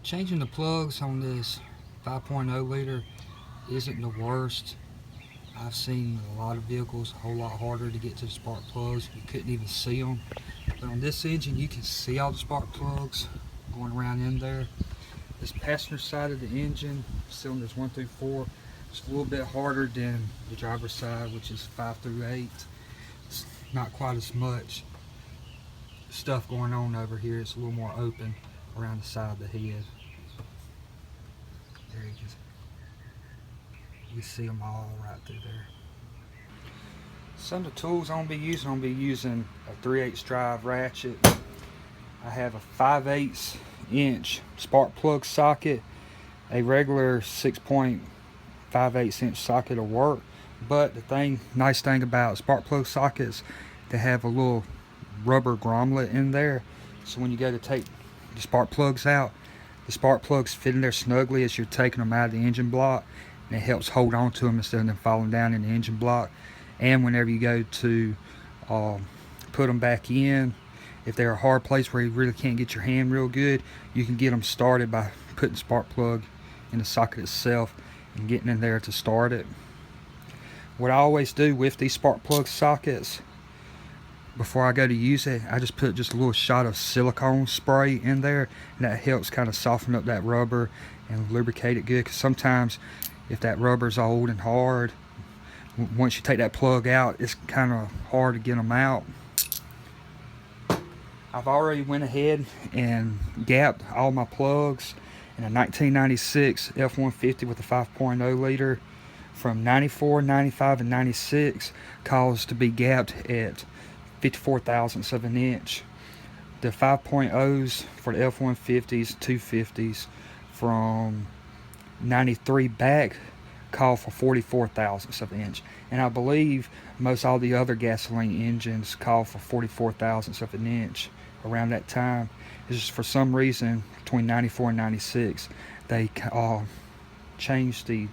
Changing the plugs on this 5.0 liter isn't the worst. I've seen a lot of vehicles a whole lot harder to get to the spark plugs. You couldn't even see them. But on this engine, you can see all the spark plugs going around in there. This passenger side of the engine, cylinders 1 through 4, it's a little bit harder than the driver's side, which is 5 through 8. It's not quite as much stuff going on over here. It's a little more open around the side of the head. There you can, you see them all right through there. Some of the tools I'm going to be using a 3/8 drive ratchet. I have a 5/8 inch spark plug socket. A regular 6.58 inch socket will work, but the nice thing about spark plug sockets, they have a little rubber grommet in there, so when you go to take the spark plugs out, the spark plugs fit in there snugly as you're taking them out of the engine block, and it helps hold on to them instead of them falling down in the engine block. And whenever you go to put them back in, if they're a hard place where you really can't get your hand real good, you can get them started by putting the spark plug in the socket itself and getting in there to start it. What I always do with these spark plug sockets, before I go to use it, I just put a little shot of silicone spray in there, and that helps kind of soften up that rubber and lubricate it good, because sometimes if that rubber's old and hard, once you take that plug out, it's kind of hard to get them out. I've already went ahead and gapped all my plugs in a 1996 F-150 with a 5.0 liter from 94, 95, and 96 caused to be gapped at 54 thousandths of an inch. The 5.0s for the F-150s, 250s from 93 back call for 44 thousandths of an inch, and I believe most all the other gasoline engines call for 44 thousandths of an inch around that time. It's just for some reason between 94 and 96 they changed the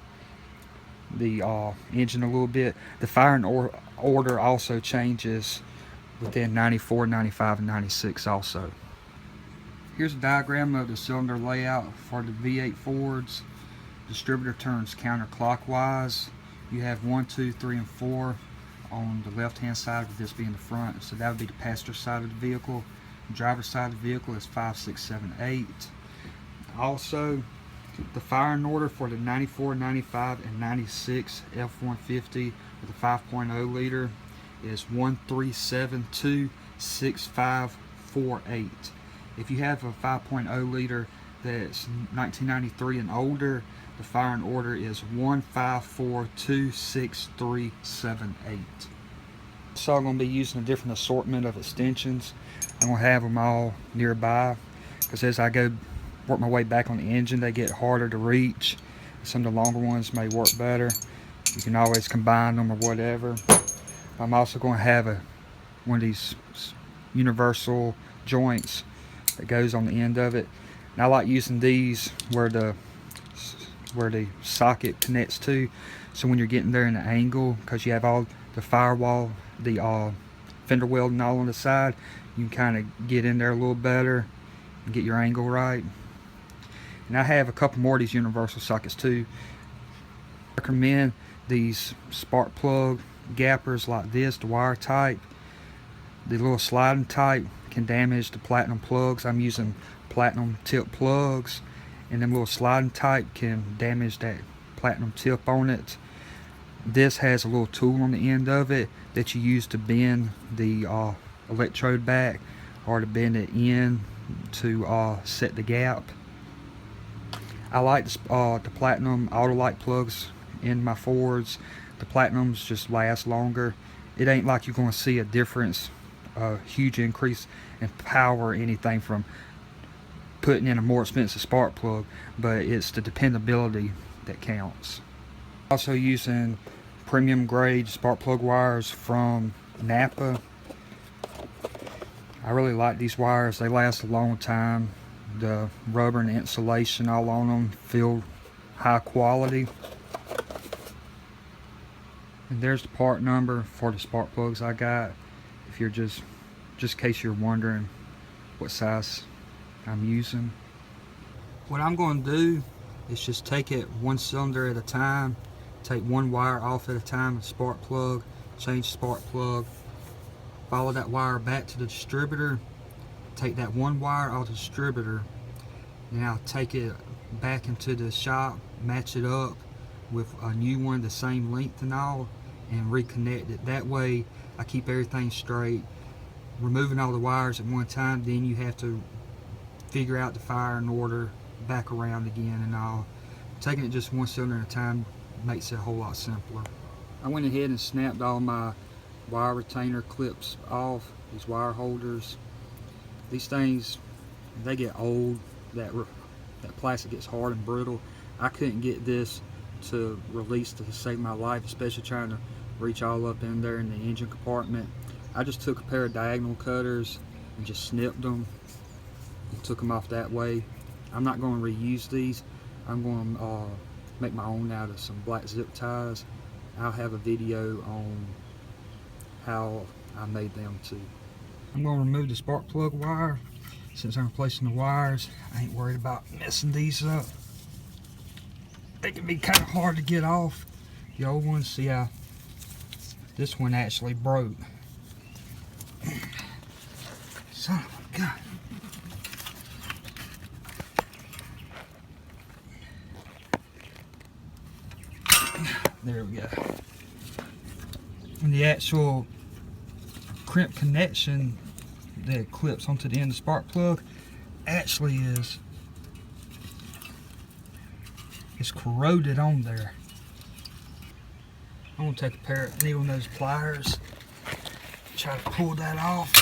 engine a little bit. The firing order also changes within 94, 95, and 96 also. Here's a diagram of the cylinder layout for the V8 Fords. Distributor turns counterclockwise. You have 1, 2, 3, and 4 on the left hand side, with this being the front, so that would be the passenger side of the vehicle. The driver's side of the vehicle is 5, 6, 7, 8. Also, the firing order for the 94, 95, and 96 F-150 with a 5.0 liter is 13726548. If you have a 5.0 liter that's 1993 and older, the firing order is 15426378. So I'm going to be using a different assortment of extensions. I'm going to have them all nearby, because as I go work my way back on the engine, they get harder to reach. Some of the longer ones may work better. You can always combine them or whatever. I'm also going to have one of these universal joints that goes on the end of it. And I like using these where the socket connects to, so when you're getting there in an angle, because you have all the firewall, the fender welding all on the side, you can kind of get in there a little better and get your angle right. And I have a couple more of these universal sockets too. I recommend these spark plug gappers like this, the wire type. The little sliding type can damage the platinum plugs. I'm using platinum tip plugs, and them little sliding type can damage that platinum tip on it. This has a little tool on the end of it that you use to bend the electrode back, or to bend it in to set the gap. I like the platinum Autolite plugs in my Fords. The platinums just last longer. It ain't like you're going to see a difference, a huge increase in power or anything from putting in a more expensive spark plug, but it's the dependability that counts. Also using premium grade spark plug wires from Napa. I really like these wires. They last a long time. The rubber and insulation all on them feel high quality. And there's the part number for the spark plugs I got, if you're just in case you're wondering what size I'm using. What I'm going to do is just take it one cylinder at a time, take one wire off at a time, spark plug, change spark plug, follow that wire back to the distributor, take that one wire off the distributor, and I'll take it back into the shop, match it up with a new one the same length and all, and reconnect it. That way I keep everything straight, removing all the wires at one time. Then you have to figure out the firing order back around again and all. Taking it just one cylinder at a time makes it a whole lot simpler. I went ahead and snapped all my wire retainer clips off, these wire holders. These things, they get old, that plastic gets hard and brittle. I couldn't get this to release to save my life, especially trying to reach all up in there in the engine compartment. I just took a pair of diagonal cutters and just snipped them and took them off that way. I'm not going to reuse these. I'm going to make my own out of some black zip ties. I'll have a video on how I made them too. I'm going to remove the spark plug wire. Since I'm replacing the wires, I ain't worried about messing these up. They can be kind of hard to get off. The old ones, see how this one actually broke. Son of a gun. There we go. And the actual crimp connection that clips onto the end of the spark plug actually is corroded on there. I'm gonna take a pair of needle nose pliers, try to pull that off.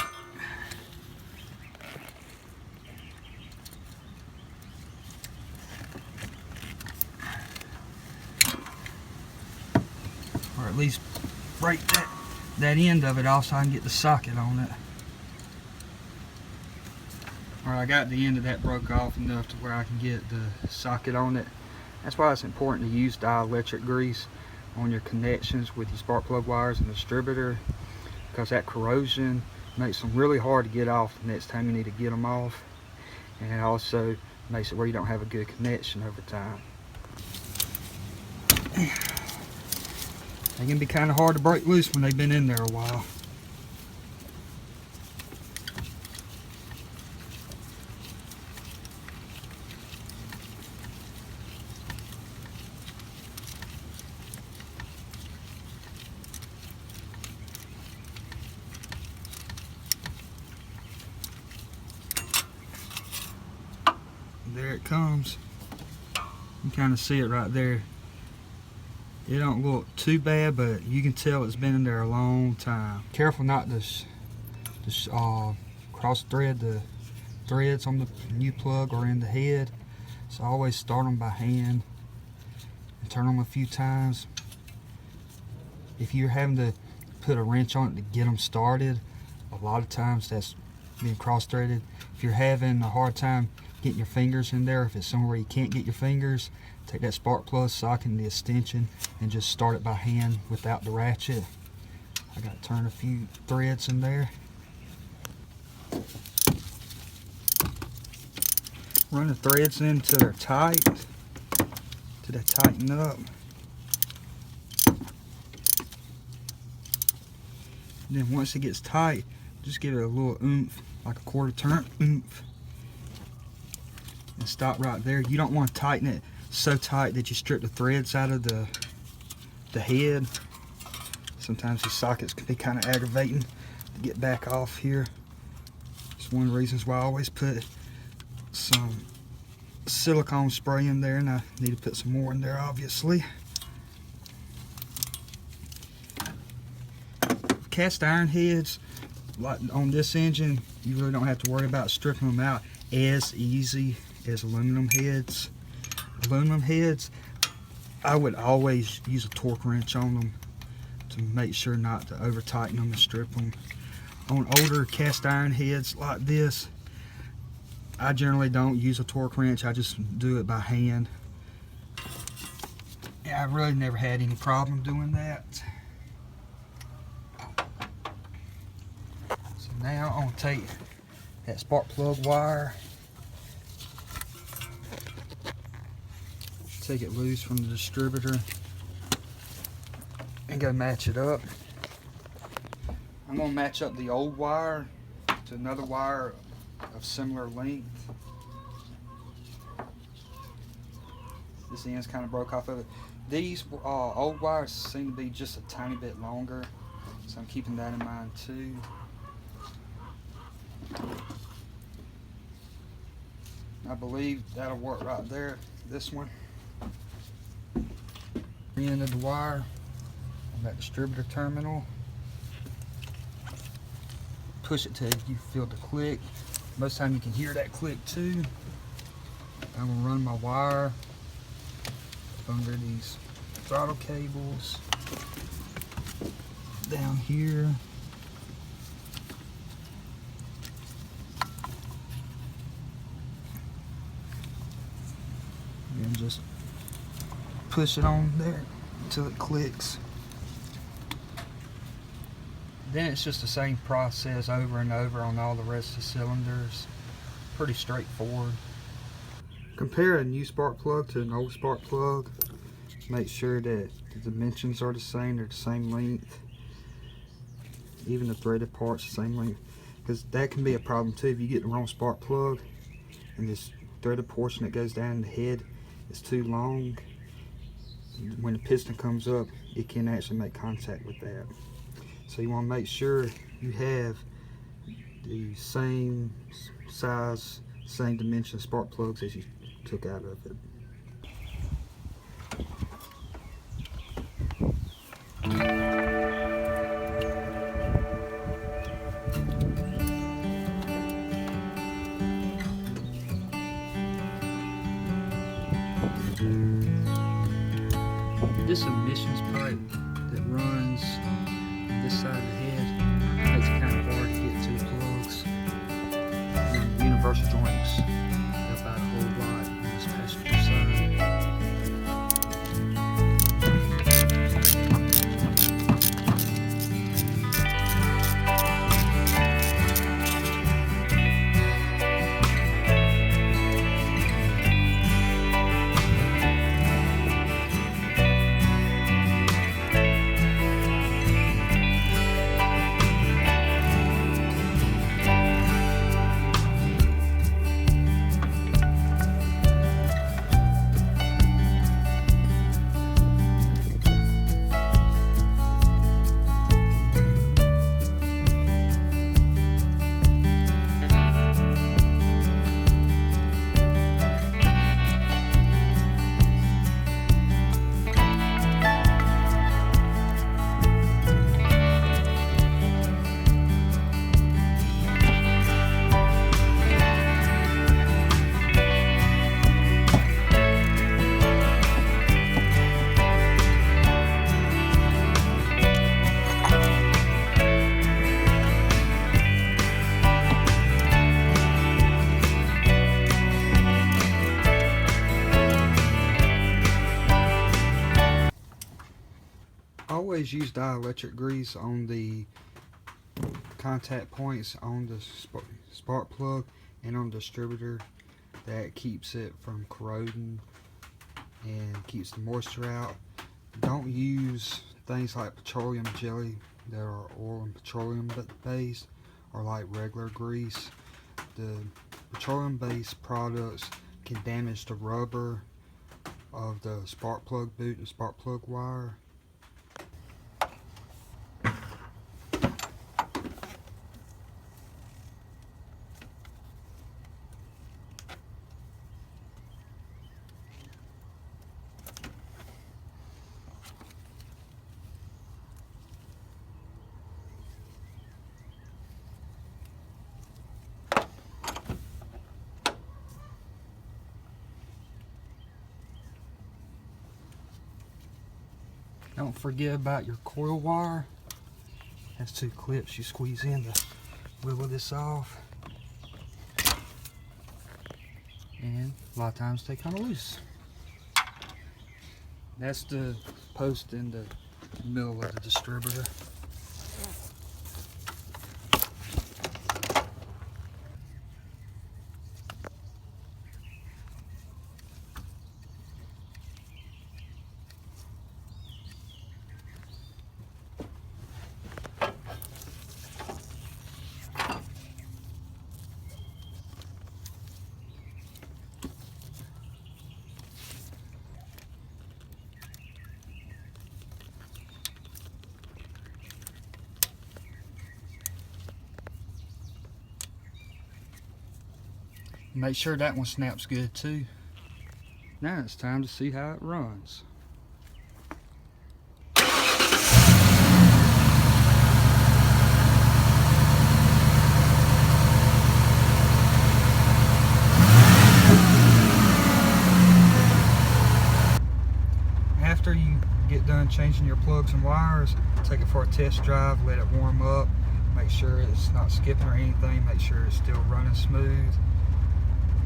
Or at least break that end of it off so I can get the socket on it. Alright, I got the end of that broke off enough to where I can get the socket on it. That's why it's important to use dielectric grease on your connections with your spark plug wires and the distributor, because that corrosion makes them really hard to get off the next time you need to get them off, and it also makes it where you don't have a good connection over time. They can be kind of hard to break loose when they've been in there a while. There it comes. You can kind of see it right there. It don't look too bad, but you can tell it's been in there a long time. Careful not to cross thread the threads on the new plug or in the head. So always start them by hand and turn them a few times. If you're having to put a wrench on it to get them started, a lot of times that's being cross threaded. If you're having a hard time getting your fingers in there, if it's somewhere you can't get your fingers, take that spark plug socket and the extension and just start it by hand without the ratchet. I got to turn a few threads in there. Run the threads in until they're tight, till they tighten up. And then once it gets tight, just give it a little oomph, like a quarter turn oomph, and stop right there. You don't want to tighten it so tight that you strip the threads out of the head. Sometimes these sockets can be kind of aggravating to get back off here. It's one of the reasons why I always put some silicone spray in there, and I need to put some more in there obviously. Cast iron heads, like on this engine, you really don't have to worry about stripping them out as easy as aluminum heads. Aluminum heads, I would always use a torque wrench on them to make sure not to over tighten them and strip them. On older cast iron heads like this, I generally don't use a torque wrench, I just do it by hand. Yeah, I've really never had any problem doing that. So now I'm going to take that spark plug wire, take it loose from the distributor and go match it up. I'm going to match up the old wire to another wire of similar length. This end's kind of broke off of it. These old wires seem to be just a tiny bit longer, so I'm keeping that in mind too. I believe that'll work right there. This one. End of the wire on that distributor terminal. Push it till you feel the click. Most of the time you can hear that click too. I'm gonna run my wire under these throttle cables down here. And just push it on there until it clicks. Then it's just the same process over and over on all the rest of the cylinders. Pretty straightforward. Compare a new spark plug to an old spark plug. Make sure that the dimensions are the same, they're the same length. Even the threaded parts the same length. Because that can be a problem too if you get the wrong spark plug and this threaded portion that goes down the head is too long. When the piston comes up, it can actually make contact with that. So you want to make sure you have the same size, same dimension spark plugs as you took out of it. This emissions pipe that runs this side of the head makes it kind of hard to get to the plugs. And the universal joints help out a whole lot on this passenger side. Always use dielectric grease on the contact points on the spark plug and on the distributor. That keeps it from corroding and keeps the moisture out. Don't use things like petroleum jelly that are oil and petroleum based or like regular grease. The petroleum based products can damage the rubber of the spark plug boot and spark plug wire. Don't forget about your coil wire. Has two clips you squeeze in to wiggle this off. And a lot of times they come loose. That's the post in the middle of the distributor. Make sure that one snaps good too. Now it's time to see how it runs. After you get done changing your plugs and wires, take it for a test drive, let it warm up, make sure it's not skipping or anything, make sure it's still running smooth.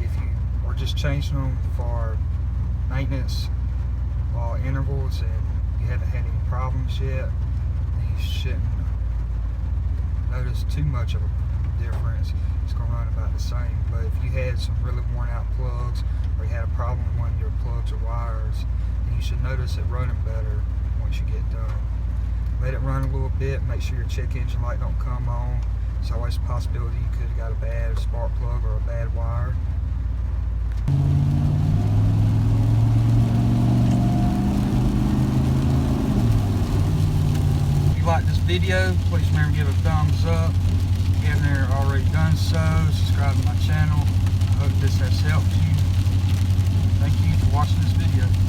If you are just changing them for maintenance intervals and you haven't had any problems yet, then you shouldn't notice too much of a difference. It's going to run about the same. But if you had some really worn out plugs, or you had a problem with one of your plugs or wires, then you should notice it running better once you get done. Let it run a little bit, make sure your check engine light don't come on. There's always a possibility you could have got a bad spark plug or a bad wire. If you like this video, please remember to give it a thumbs up. If you haven't already done so, subscribe to my channel. I hope this has helped you. Thank you for watching this video.